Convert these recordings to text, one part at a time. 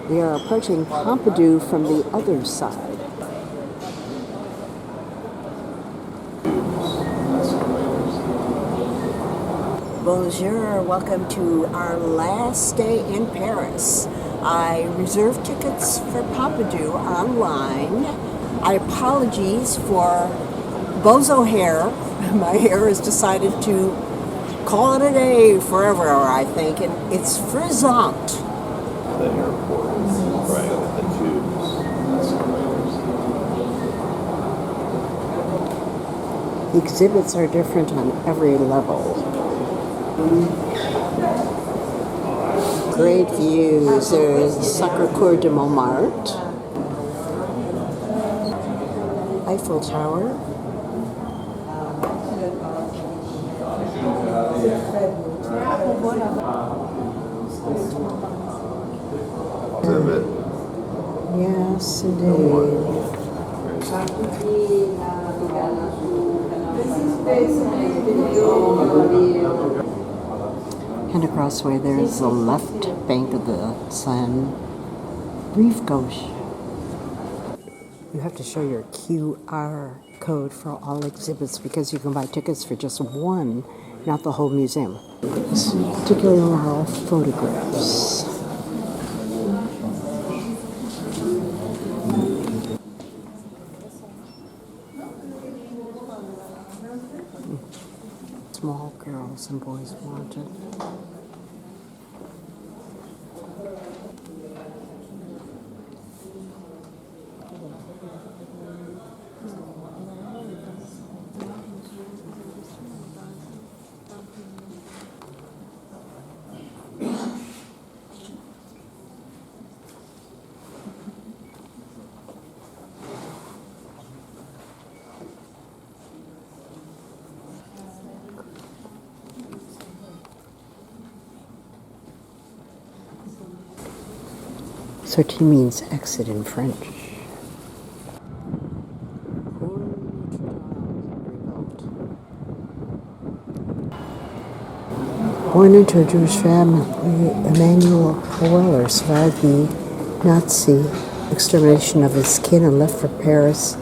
We are approaching Pompidou from the other side. Bonjour, welcome to our last day in Paris. I reserved tickets for Pompidou online. I apologize for bozo hair. My hair has decided to call it a day forever, I think, and it's frizzant. The airport, right, with the tubes. The exhibits are different on every level. Great views. There's Sacré-Cœur de Montmartre, Eiffel Tower, Exhibit. yes, indeed. And across the way there's the left bank of the Seine, Rive Gauche. You have to show your QR code for all exhibits because you can buy tickets for just one, not the whole museum. Particularly all photographs. Small girls and boys wanted. Sortie means exit in French. Born into a Jewish family, Emmanuel Weller survived the Nazi extermination of his kin and left for Paris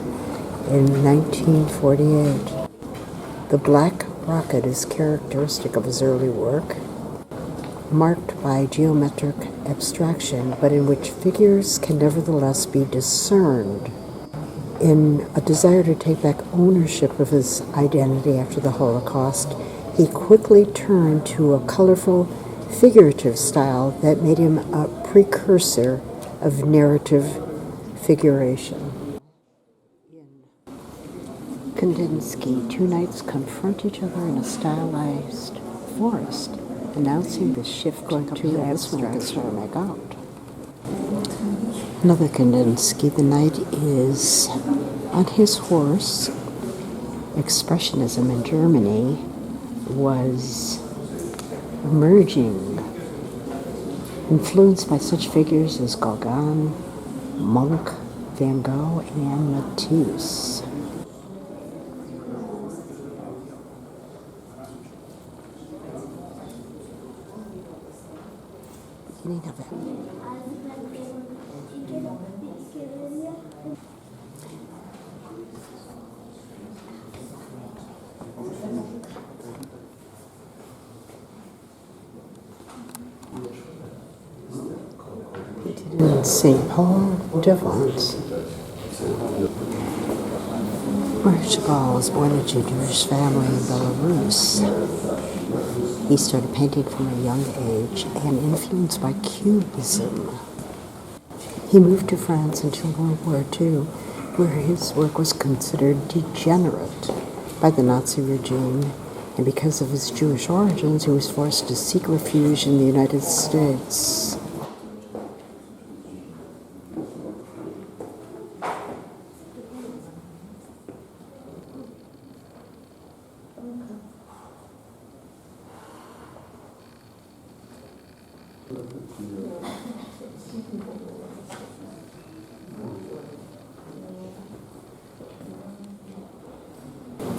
in 1948. The black rocket is characteristic of his early work, marked by geometric abstraction, but in which figures can nevertheless be discerned. In a desire to take back ownership of his identity after the Holocaust, he quickly turned to a colorful, figurative style that made him a precursor of narrative figuration. Kandinsky, two knights confront each other in a stylized forest, announcing the shift going to abstraction. Another Kandinsky, the knight is on his horse. Expressionism in Germany was emerging, influenced by such figures as Gauguin, Munch, Van Gogh, and Matisse. Beginning of it. In St. Paul de Vence. Archibald was born into a Jewish family in Belarus. He started painting from a young age and influenced by Cubism. He moved to France until World War II, where his work was considered degenerate by the Nazi regime, and because of his Jewish origins, he was forced to seek refuge in the United States.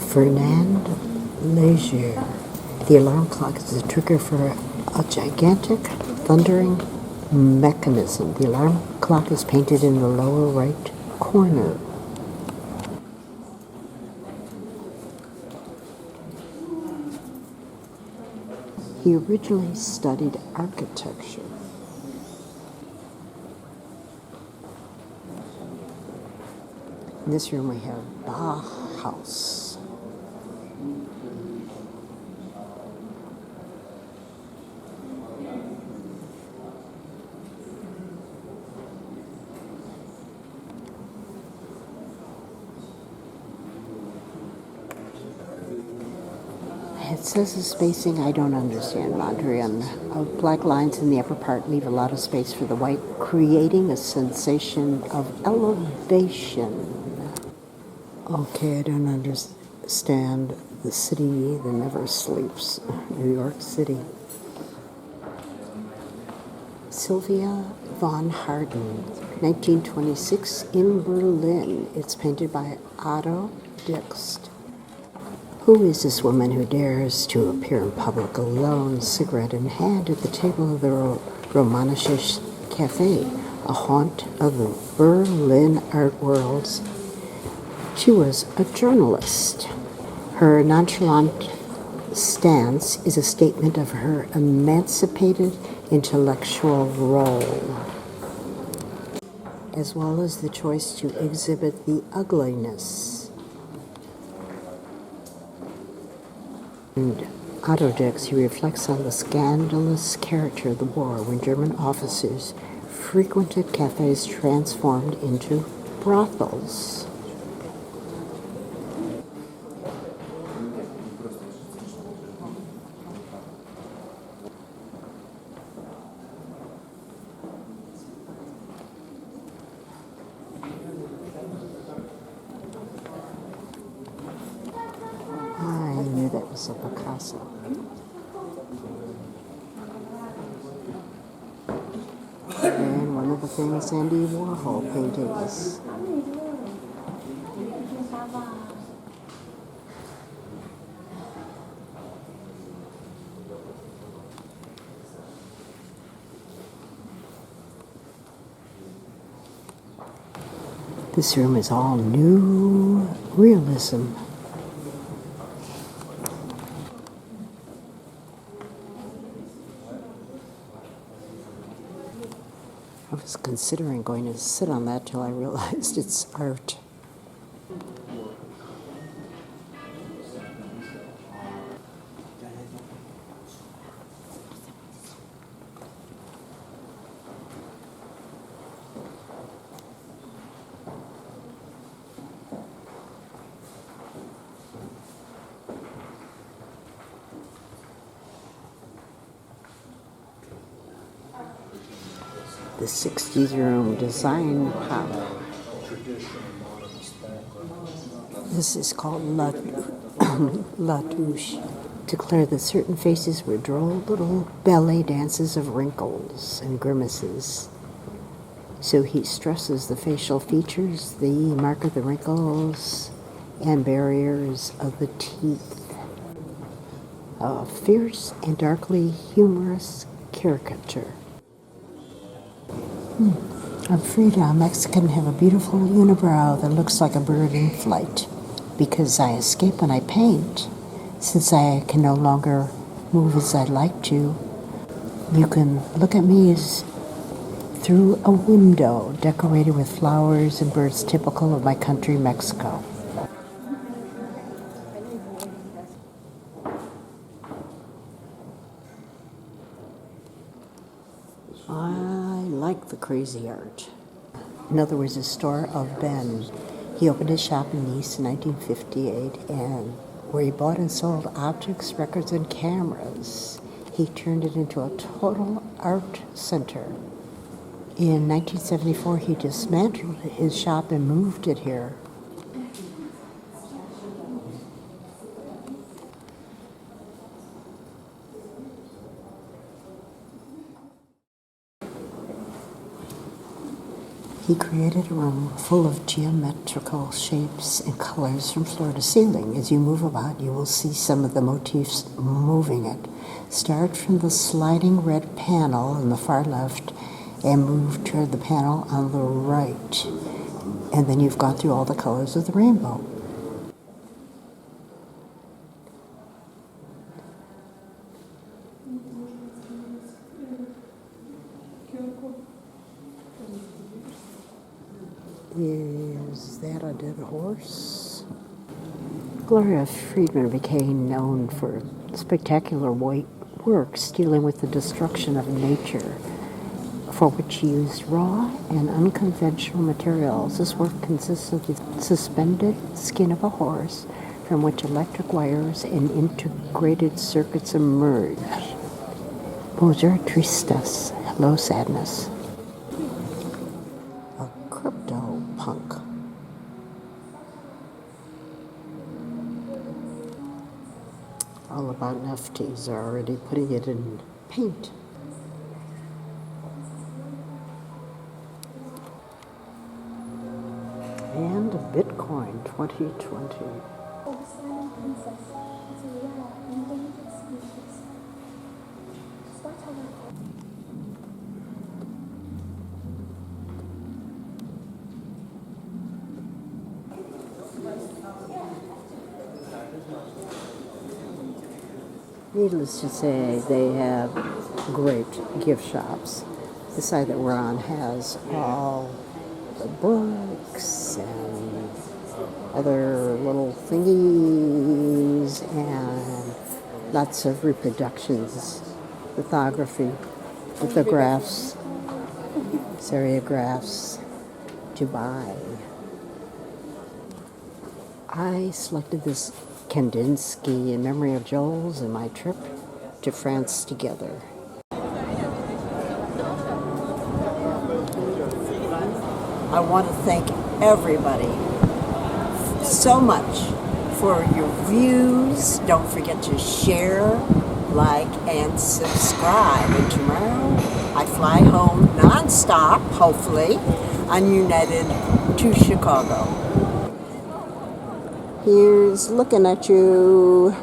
Fernand Léger. The alarm clock is a trigger for a gigantic, thundering mechanism. The alarm clock is painted in the lower right corner. He originally studied architecture. In this room we have Bauhaus. It says the spacing, I don't understand, Mondrian. Black lines in the upper part leave a lot of space for the white, creating a sensation of elevation. Okay, I don't understand the city that never sleeps, New York City. Sylvia von Harden, 1926 in Berlin. It's painted by Otto Dix. Who is this woman who dares to appear in public alone, cigarette in hand, at the table of the Romanische Cafe, a haunt of the Berlin art worlds? She was a journalist. Her nonchalant stance is a statement of her emancipated intellectual role, as well as the choice to exhibit the ugliness. And Otto Dix, he reflects on the scandalous character of the war when German officers frequented cafes transformed into brothels. I knew that was a Picasso. And one of the famous Andy Warhol paintings. This room is all new realism. I was considering going to sit on that till I realized it's art. The 60s room, design pop. This is called La Touche. Declare that certain faces were droll little ballet dances of wrinkles and grimaces. So he stresses the facial features, the mark of the wrinkles, and barriers of the teeth. A fierce and darkly humorous caricature. I'm Frida, Mexican, have a beautiful unibrow that looks like a bird in flight. Because I escape when I paint, since I can no longer move as I'd like to, you can look at me as through a window decorated with flowers and birds typical of my country, Mexico. I like the crazy art. In other words, the store of Ben. He opened his shop in Nice in 1958, and where he bought and sold objects, records, and cameras. He turned it into a total art center. In 1974, he dismantled his shop and moved it here. He created a room full of geometrical shapes and colors from floor to ceiling. As you move about, you will see some of the motifs moving it. Start from the sliding red panel on the far left and move to the panel on the right. And then you've gone through all the colors of the rainbow. Is that a dead horse? Gloria Friedman became known for spectacular works dealing with the destruction of nature, for which she used raw and unconventional materials. This work consists of the suspended skin of a horse from which electric wires and integrated circuits emerge. Bonjour tristes, hello sadness. A crypto punk. All about NFTs are already putting it in paint. And Bitcoin 2020. Needless to say, they have great gift shops. The site that we're on has all the books and other little thingies and lots of reproductions, lithography, lithographs, seriographs to buy. I selected this Kandinsky in memory of Joel's and my trip to France together. I want to thank everybody so much for your views. Don't forget to share, like, and subscribe. And tomorrow I fly home non-stop, hopefully, on United to Chicago. Here's looking at you.